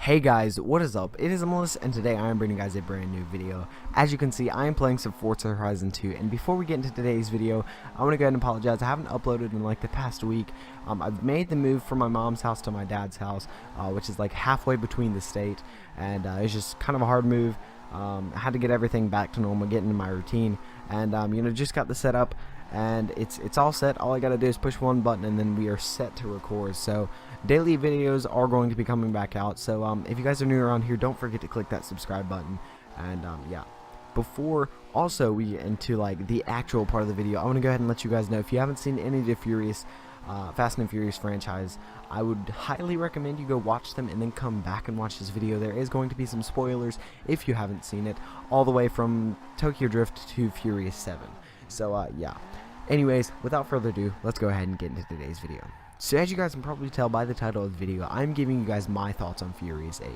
Hey guys, what is up? It is Limitluss, and today I am bringing you guys a brand new video. As you can see, I am playing some Forza Horizon 2, and before we get into today's video, I want to go ahead and apologize. I haven't uploaded in like the past week. I've made the move from my mom's house to my dad's house, which is like halfway between the state, and it's just kind of a hard move. I had to get everything back to normal, get into my routine, and just got the setup, and it's all set. All I gotta do is push one button, and then we are set to record. So daily videos are going to be coming back out. So if you guys are new around here, don't forget to click that subscribe button. And yeah, before also we get into like the actual part of the video, I want to go ahead and let you guys know, if you haven't seen any of the Fast and Furious franchise, I would highly recommend you go watch them and then come back and watch this video. There is going to be some spoilers if you haven't seen it, all the way from Tokyo Drift to Furious 7. So yeah, anyways, without further ado, let's go ahead and get into today's video. So as you guys can probably tell by the title of the video, I'm giving you guys my thoughts on Furious 8.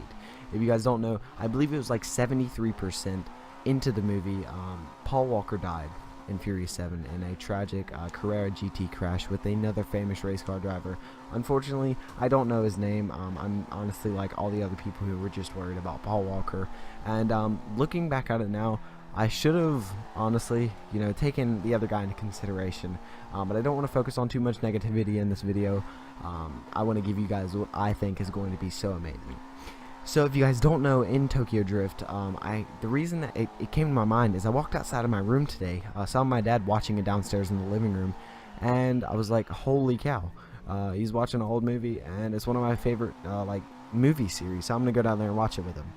If you guys don't know, I believe it was like 73% into the movie, Paul Walker died in Furious 7 in a tragic Carrera GT crash with another famous race car driver. Unfortunately, I don't know his name. I'm honestly like all the other people who were just worried about Paul Walker. And looking back at it now, I should have honestly, taken the other guy into consideration, but I don't want to focus on too much negativity in this video. I want to give you guys what I think is going to be so amazing. So if you guys don't know, in Tokyo Drift, the reason that it came to my mind is I walked outside of my room today, saw my dad watching it downstairs in the living room, and I was like, holy cow, he's watching an old movie, and it's one of my favorite like movie series, so I'm gonna go down there and watch it with him.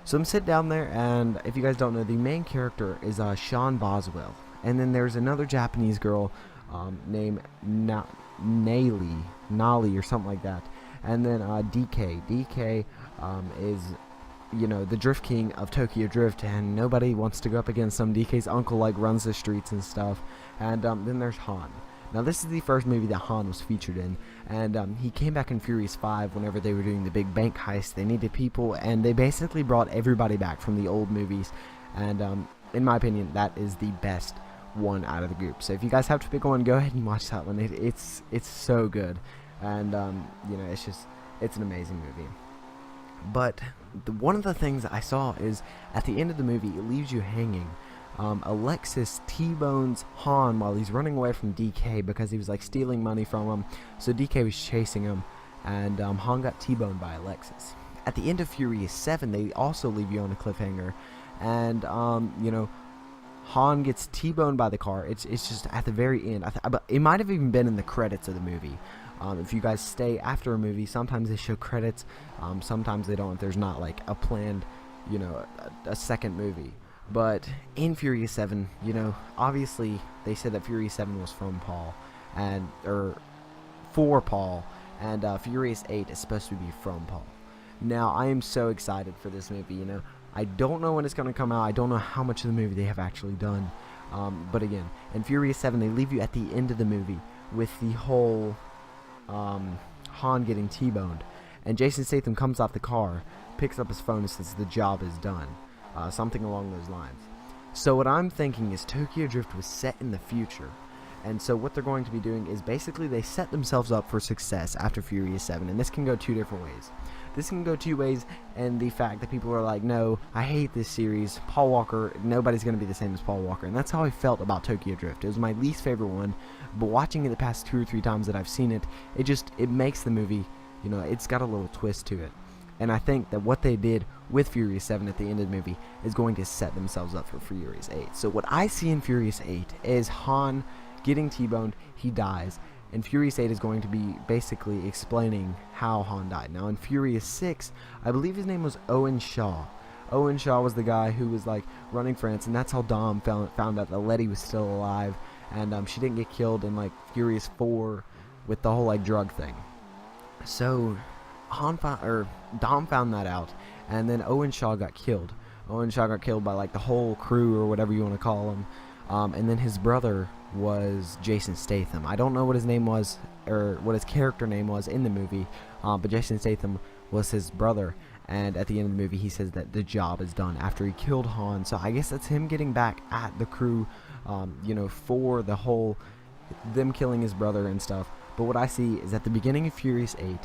So I'm sitting down there, and if you guys don't know, the main character is Sean Boswell, and then there's another Japanese girl named Nali or something like that, and then DK. DK is, the Drift King of Tokyo Drift, and nobody wants to go up against some. DK's uncle like runs the streets and stuff, and then there's Han. Now this is the first movie that Han was featured in, and he came back in Furious 5 whenever they were doing the big bank heist. They needed people, and they basically brought everybody back from the old movies, and in my opinion, that is the best one out of the group. So if you guys have to pick one, go ahead and watch that one. It's so good, and it's an amazing movie. But one of the things that I saw is at the end of the movie, it leaves you hanging. Alexis T-bones Han while he's running away from DK because he was like stealing money from him. So DK was chasing him, and Han got T-boned by Alexis. At the end of Furious 7, they also leave you on a cliffhanger, and Han gets T-boned by the car. It's just at the very end. It might have even been in the credits of the movie. If you guys stay after a movie, sometimes they show credits, sometimes they don't. There's not like a planned, a second movie. But in Furious 7, obviously they said that Furious 7 was from Paul, or for Paul, and Furious 8 is supposed to be from Paul. Now, I am so excited for this movie. I don't know when it's going to come out. I don't know how much of the movie they have actually done. But again, in Furious 7, they leave you at the end of the movie with the whole Han getting T-boned, and Jason Statham comes off the car, picks up his phone, and says the job is done. Something along those lines. So what I'm thinking is Tokyo Drift was set in the future, and so what they're going to be doing is basically they set themselves up for success after Furious 7, and this can go two different ways. This can go two ways, and the fact that people are like, no, I hate this series, Paul Walker, nobody's going to be the same as Paul Walker, and that's how I felt about Tokyo Drift. It was my least favorite one, but watching it the past 2 or 3 times that I've seen it, it makes the movie, it's got a little twist to it. And I think that what they did with Furious 7 at the end of the movie is going to set themselves up for Furious 8. So what I see in Furious 8 is Han getting T-boned, he dies, and Furious 8 is going to be basically explaining how Han died. Now in Furious 6, I believe his name was Owen Shaw. Owen Shaw was the guy who was like running France, and that's how Dom found out that Letty was still alive, and she didn't get killed in like Furious 4 with the whole like drug thing. So Dom found that out, and then Owen Shaw got killed. Owen Shaw got killed by like the whole crew, or whatever you want to call him, and then his brother was Jason Statham. I don't know what his name was, or what his character name was in the movie, but Jason Statham was his brother, and at the end of the movie he says that the job is done after he killed Han. So I guess that's him getting back at the crew, for the whole them killing his brother and stuff. But what I see is at the beginning of Furious 8,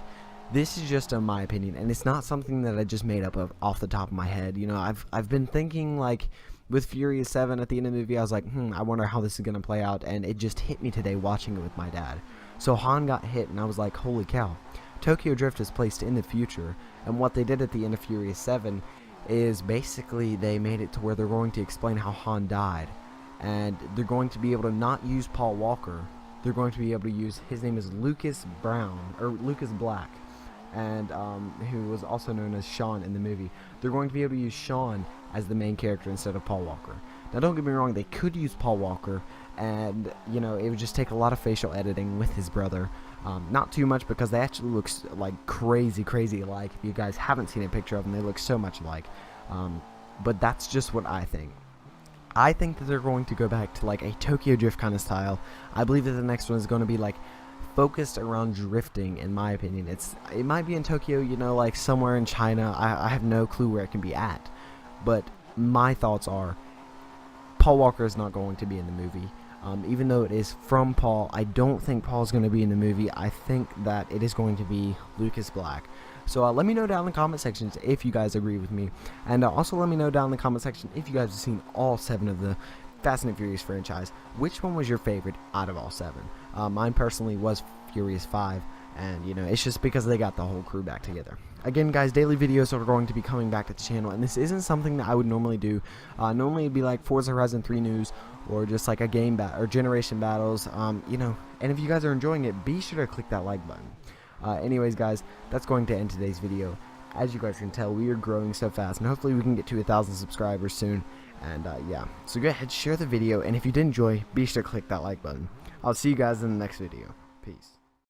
this is just my opinion, and it's not something that I just made up off the top of my head. You know, I've been thinking, like, with Furious 7 at the end of the movie, I was like, I wonder how this is going to play out, and it just hit me today watching it with my dad. So Han got hit, and I was like, holy cow. Tokyo Drift is placed in the future, and what they did at the end of Furious 7 is basically they made it to where they're going to explain how Han died, and they're going to be able to not use Paul Walker. They're going to be able to use, his name is Lucas Black, and who was also known as Sean in the movie. They're going to be able to use Sean as the main character instead of Paul Walker. Now, don't get me wrong, they could use Paul Walker, and, you know, it would just take a lot of facial editing with his brother. Not too much, because they actually look like crazy alike. If you guys haven't seen a picture of them, they look so much alike. But that's just what I think. I think that they're going to go back to like a Tokyo Drift kind of style. I believe that the next one is going to be like focused around drifting, in my opinion. It might be in Tokyo, you know, like somewhere in China. I have no clue where it can be at. But my thoughts are, Paul Walker is not going to be in the movie. Even though it is from Paul, I don't think Paul's going to be in the movie. I think that it is going to be Lucas Black. So let me know down in the comment sections if you guys agree with me. And also let me know down in the comment section if you guys have seen all 7 of the Fast and Furious franchise. Which one was your favorite out of all 7? Mine personally was Furious 5. And, you know, it's just because they got the whole crew back together. Again, guys, daily videos are going to be coming back to the channel, and this isn't something that I would normally do. Normally it'd be like Forza Horizon 3 news, or just like a game or generation battles, you know. And if you guys are enjoying it, be sure to click that like button. Anyways, guys, that's going to end today's video. As you guys can tell, we are growing so fast, and hopefully we can get to 1,000 subscribers soon. And yeah, so go ahead, share the video, and if you did enjoy, be sure to click that like button. I'll see you guys in the next video. Peace.